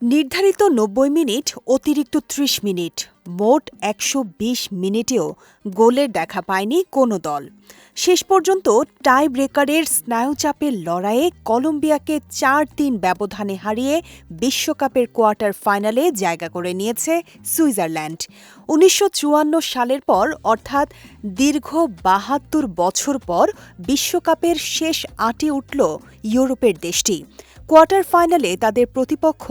নির্ধারিত ৯০ মিনিট অতিরিক্ত ৩০ মিনিট মোট ১২০ মিনিটেও গোলের দেখা পায়নি কোনো দল। শেষ পর্যন্ত টাই ব্রেকারের স্নায়ুচাপের লড়াইয়ে কলম্বিয়াকে ৪-৩ ব্যবধানে হারিয়ে বিশ্বকাপের কোয়ার্টার ফাইনালে জায়গা করে নিয়েছে সুইজারল্যান্ড। ১৯৫৪ সালের পর অর্থাৎ দীর্ঘ ৭২ বছর পর বিশ্বকাপের শেষ আটে উঠল ইউরোপের দেশটি। কোয়ার্টার ফাইনালে তাদের প্রতিপক্ষ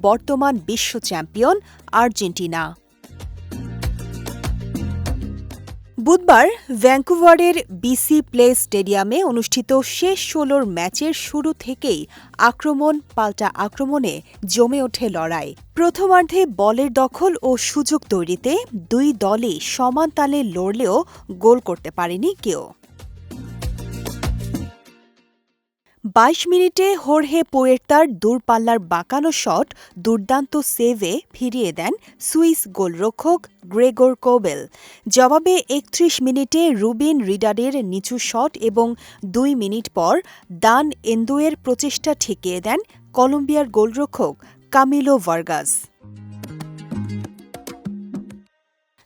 বর্তমান বিশ্ব চ্যাম্পিয়ন আর্জেন্টিনা। বুধবার ভ্যাঙ্কুভারের বিসি প্লে স্টেডিয়ামে অনুষ্ঠিত শেষ ১৬ ম্যাচের শুরু থেকেই আক্রমণ পাল্টা আক্রমণে জমে ওঠে লড়াই। প্রথমার্ধে বলের দখল ও সুযোগ তৈরিতে দুই দলই সমান তালে লড়লেও গোল করতে পারেনি কেউ। ২২ মিনিটে হোর্হে পুয়ের্তার দূরপাল্লার বাঁকানো শট দুর্দান্ত সেভে ফিরিয়ে দেন সুইস গোলরক্ষক গ্রেগর কোবেল। জবাবে ৩১ মিনিটে রুবিন রিডারের নিচু শট এবং ২ মিনিট পর দান এন্দোয়ের প্রচেষ্টা ঠেকিয়ে দেন কলম্বিয়ার গোলরক্ষক কামিলো ভার্গাস।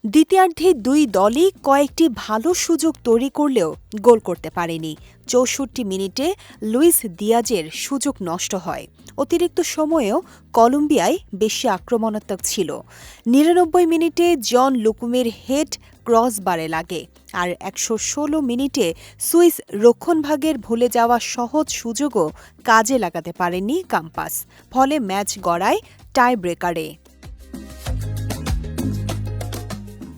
দ্বিতীয়ার্ধে দুই দলই কয়েকটি ভালো সুযোগ তৈরি করলেও গোল করতে পারেনি। ৬৪ মিনিটে লুইস দিয়াজের সুযোগ নষ্ট হয়। অতিরিক্ত সময়েও কলম্বিয়ায় বেশি আক্রমণাত্মক ছিল। ৯৯ মিনিটে জন লুকুমের হেড ক্রসবারে লাগে, আর ১১৬ মিনিটে সুইস রক্ষণভাগের ভুলে যাওয়া সহজ সুযোগও কাজে লাগাতে পারেননি কাম্পাস। ফলে ম্যাচ গড়ায় টাই ব্রেকারে।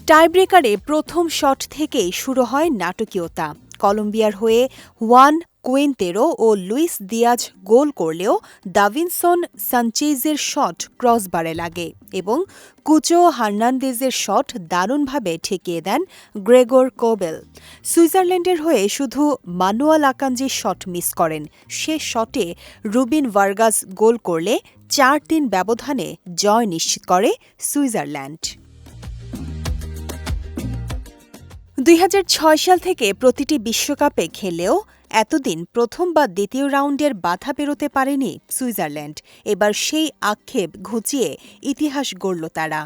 টাইব্রেকারে প্রথম শট থেকেই শুরু হয় নাটকীয়তা। কলম্বিয়ার হয়ে হুয়ান কুয়েন্তেরো ও লুইস দিয়াজ গোল করলেও দাভিনসন সানচেজের শট ক্রসবারে লাগে এবং কুচো হার্নান্দেজের শট দারুণভাবে ঠেকিয়ে দেন গ্রেগর কোবেল। সুইজারল্যান্ডের হয়ে শুধু মানুয়াল আকাঞ্জির শট মিস করেন। শেষ শটে রুবিন ভার্গাস গোল করলে ৪-৩ ব্যবধানে জয় নিশ্চিত করে সুইজারল্যান্ড। ২০০৬ সাল থেকে প্রতিটি বিশ্বকাপে খেলেও এতদিন প্রথম বা দ্বিতীয় রাউন্ডের বাধা পেরোতে পারেনি সুইজারল্যান্ড। এবার সেই আক্ষেপ ঘুচিয়ে ইতিহাস গড়ল তারা।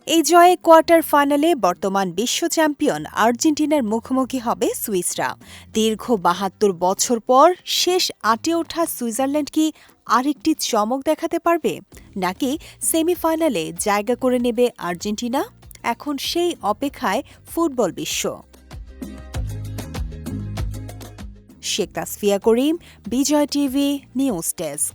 এই জয়ে কোয়ার্টার ফাইনালে বর্তমান বিশ্ব চ্যাম্পিয়ন আর্জেন্টিনার মুখোমুখি হবে সুইসরা। দীর্ঘ ৭২ বছর পর শেষ আটে ওঠা সুইজারল্যান্ড কি আরেকটি চমক দেখাতে পারবে, নাকি সেমিফাইনালে জায়গা করে নেবে আর্জেন্টিনা? এখন সেই অপেক্ষায় ফুটবল বিশ্ব। শেখ তাসফিয়া করিম, বিজয় টিভি নিউজ ডেস্ক।